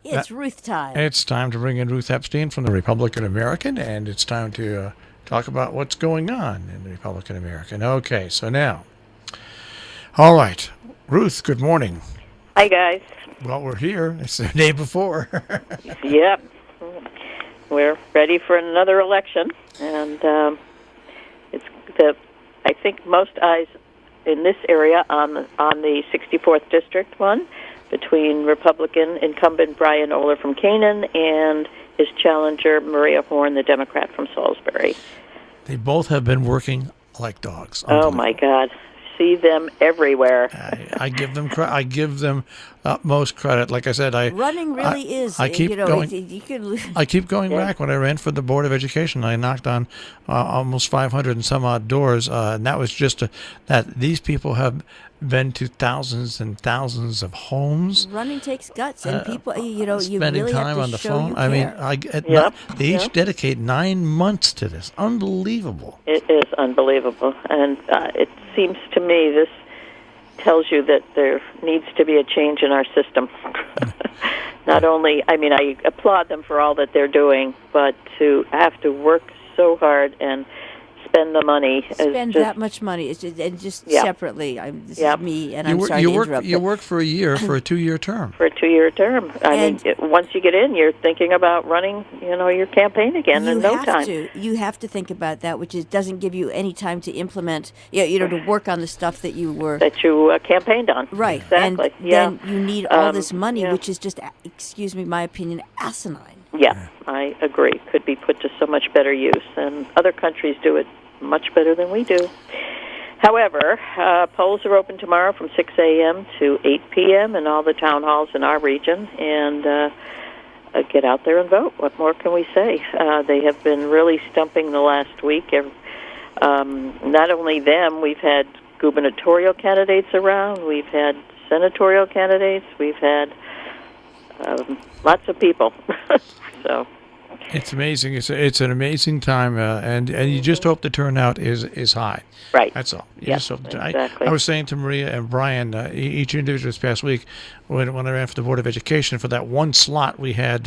It's Ruth time. It's time to bring in Ruth Epstein from the Republican American, and it's time to talk about what's going on in the Republican American. Okay, so now, all right, Ruth, good morning. Hi, guys. Well, we're here. It's the day before. Yep. We're ready for another election, and I think most eyes in this area on the 64th District one, between Republican incumbent Brian Oler from Canaan and his challenger Maria Horn, the Democrat from Salisbury. They both have been working like dogs. Oh my God, see them everywhere. I give them I give them utmost credit. Like I said, running really is. I keep going. You could, I keep going back. When I ran for the Board of Education, I knocked on almost 500 and some odd doors, and that was just that these people have been to thousands and thousands of homes. Running takes guts, and people, you spending really time have to on the show phone. you I mean, care. they each dedicate 9 months to this. Unbelievable. It is unbelievable, and it seems to me this tells you that there needs to be a change in our system. Not only, I applaud them for all that they're doing, but to have to work so hard and spend the money. That much money. It's just separately. This is me, and I'm sorry to interrupt. You work for a year for a 2-year term. For a 2-year term. Once you get in, you're thinking about running, your campaign again in no time. You have to think about that, which doesn't give you any time to implement, to work on the stuff that you campaigned on. Right. Exactly. And then you need all this money, which is just, excuse me, my opinion, asinine. Yeah, I agree. Could be put to so much better use, and other countries do it much better than we do. However, polls are open tomorrow from 6 a.m. to 8 p.m. in all the town halls in our region, and get out there and vote. What more can we say? They have been really stumping the last week. Not only them, we've had gubernatorial candidates around, we've had senatorial candidates, we've had lots of people. So it's amazing. It's an amazing time, and you just hope the turnout is high. Right. That's all. Exactly. I was saying to Maria and Brian, each individual this past week, when I ran for the Board of Education, for that one slot we had,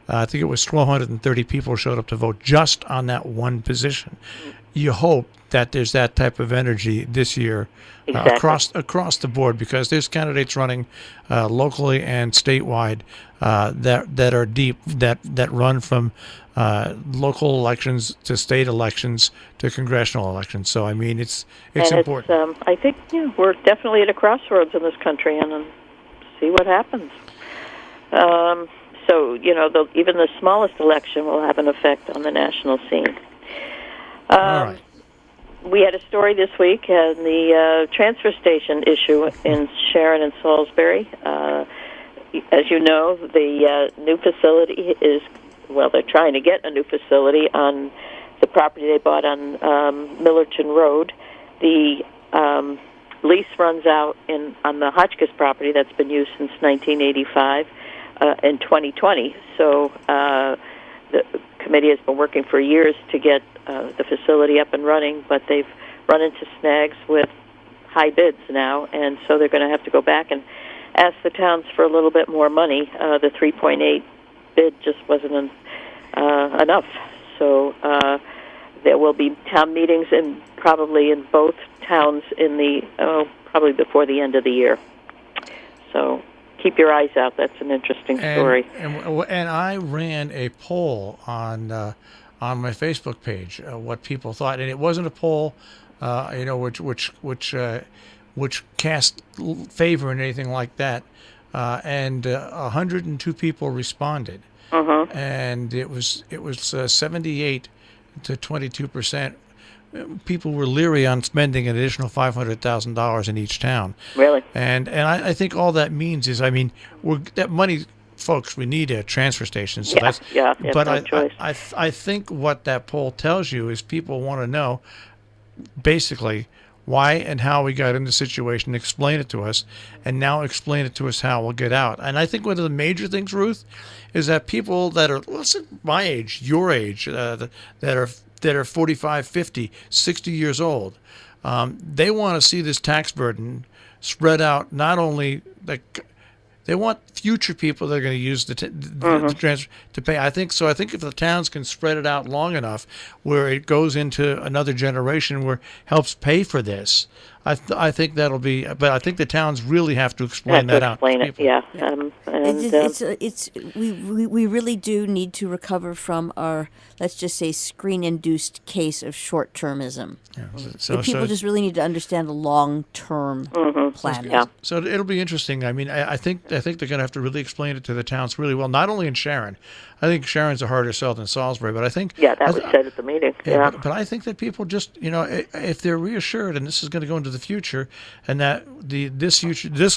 I think it was 1,230 people showed up to vote just on that one position. You hope that there's that type of energy this year. Exactly. Across the board, because there's candidates running locally and statewide that are deep, that run from local elections to state elections to congressional elections. So it's important. I think we're definitely at a crossroads in this country, and see what happens. So even the smallest election will have an effect on the national scene. All right. We had a story this week on the transfer station issue in Sharon and Salisbury. As you know, the new facility they're trying to get a new facility on the property they bought on Millerton Road. The lease runs out on the Hotchkiss property that's been used since 1985 in 2020. So the committee has been working for years to get the facility up and running, but they've run into snags with high bids now, and so they're going to have to go back and ask the towns for a little bit more money. The 3.8 bid just wasn't enough. So there will be town meetings probably in both towns probably before the end of the year. So keep your eyes out. That's an interesting story. And I ran a poll on my Facebook page, what people thought, and it wasn't a poll, which cast favor in anything like that. And 102 people responded, and it was 78 to 22%. People were leery on spending an additional $500,000 in each town. Really? And I think all that means is, that money, folks, we need a transfer station. So but no choice. I think what that poll tells you is people want to know, basically, why and how we got in the situation, explain it to us, and now explain it to us how we'll get out. And I think one of the major things, Ruth, is that people that are, let's say my age, your age, that are 45, 50, 60 years old, they want to see this tax burden spread out, not only They want future people that are going to use the transfer to pay. I think so. I think if the towns can spread it out long enough, where it goes into another generation, where it helps pay for this, I think that'll be. But I think the towns really have to explain that out. Explain it, yeah. We really do need to recover from our, let's just say, screen-induced case of short-termism. So people just really need to understand the long-term plan. Yeah. So it'll be interesting. I mean, I think they're going to have to really explain it to the towns really well. Not only in Sharon, I think Sharon's a harder sell than Salisbury, but I think that was said at the meeting. Yeah. But I think that people just, if they're reassured, and this is going to go into the future, and that this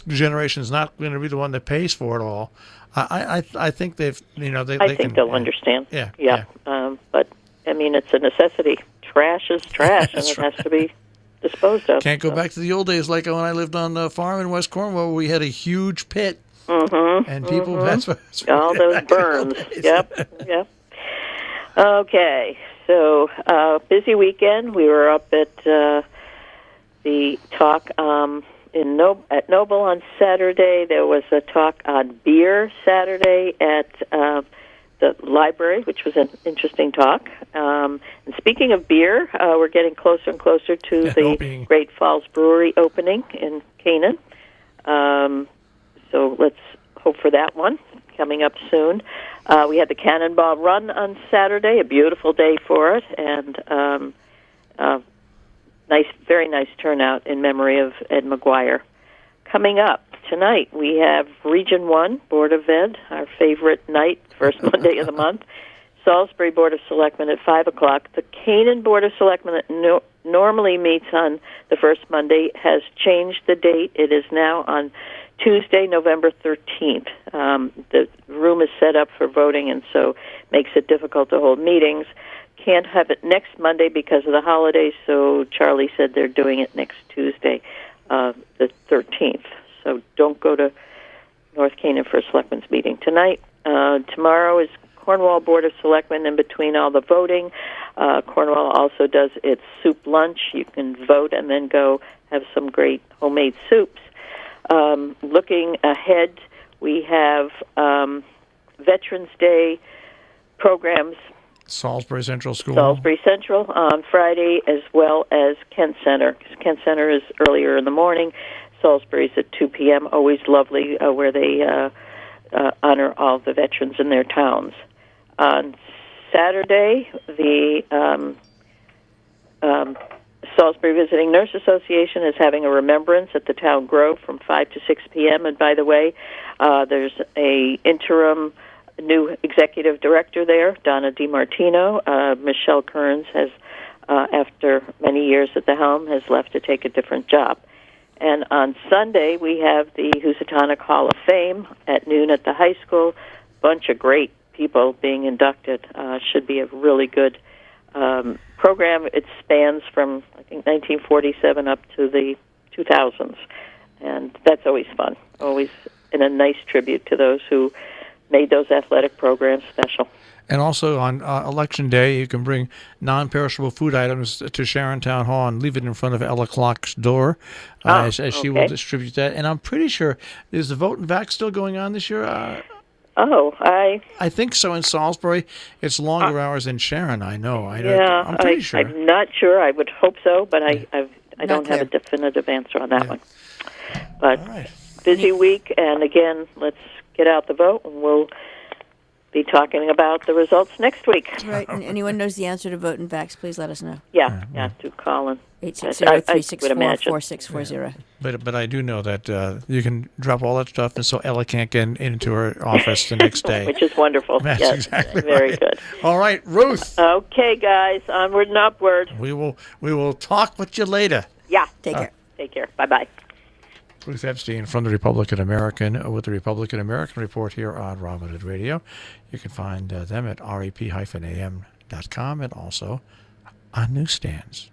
generation is not going to be the one that pays for it all. I think they've, I think they'll understand. Yeah. But I mean, it's a necessity. Trash is trash, and it has to be disposed of. Can't go back to the old days like when I lived on the farm in West Cornwall, where we had a huge pit. And people, that's all those burns. Yep. Okay, so busy weekend. We were up at the talk at Noble on Saturday. There was a talk on beer Saturday at the library, which was an interesting talk. And speaking of beer, we're getting closer and closer to the Great Falls Brewery opening in Canaan. So let's hope for that one coming up soon. We had the Cannonball Run on Saturday, a beautiful day for it, and very nice turnout in memory of Ed McGuire. Coming up tonight, we have Region 1, Board of Ed, our favorite night, first Monday of the month. Salisbury Board of Selectmen at 5 o'clock. The Canaan Board of Selectmen that normally meets on the first Monday has changed the date. It is now on Tuesday, November 13th. The room is set up for voting, and so makes it difficult to hold meetings. Can't have it next Monday because of the holidays, so Charlie said they're doing it next Tuesday, the 13th. So don't go to North Canaan for a Selectmen's meeting tonight. Tomorrow is Cornwall Board of Selectmen. In between all the voting, Cornwall also does its soup lunch. You can vote and then go have some great homemade soups. Looking ahead, we have Veterans Day programs. Salisbury Central School. Salisbury Central on Friday, as well as Kent Center. Kent Center is earlier in the morning. Salisbury's at 2 p.m. Always lovely, where they honor all the veterans in their towns. On Saturday, the Salisbury Visiting Nurse Association is having a remembrance at the Town Grove from 5 to 6 p.m. And by the way, there's a interim new executive director there, Donna DiMartino. Michelle Kearns has, after many years at the helm, has left to take a different job. And on Sunday, we have the Housatonic Hall of Fame at noon at the high school. Bunch of great people being inducted. Should be a really good program. It spans from, I think, 1947 up to the 2000s. And that's always fun. Always in a nice tribute to those who made those athletic programs special. And also on Election Day, you can bring non-perishable food items to Sharon Town Hall and leave it in front of Ella Clark's door as she will distribute that. And I'm pretty sure, is the vote and vac still going on this year? I think so in Salisbury. It's longer hours than Sharon, I know. Yeah, I'm pretty sure. I'm not sure. I would hope so, but I don't have a definitive answer on that one. But busy week, and again, let's get out the vote, and we'll be talking about the results next week. Right, and anyone knows the answer to vote and vax, please let us know. Yeah, to Colin. 860-364-4640. But I do know that you can drop all that stuff, and so Ella can't get into her office the next day. Which is wonderful. That's exactly very right. good. All right, Ruth. Okay, guys, onward and upward. We will talk with you later. Yeah. Take care. Take care. Bye-bye. Ruth Epstein from the Republican American with the Republican American Report here on Robinhood Radio. You can find them at rep-am.com and also on newsstands.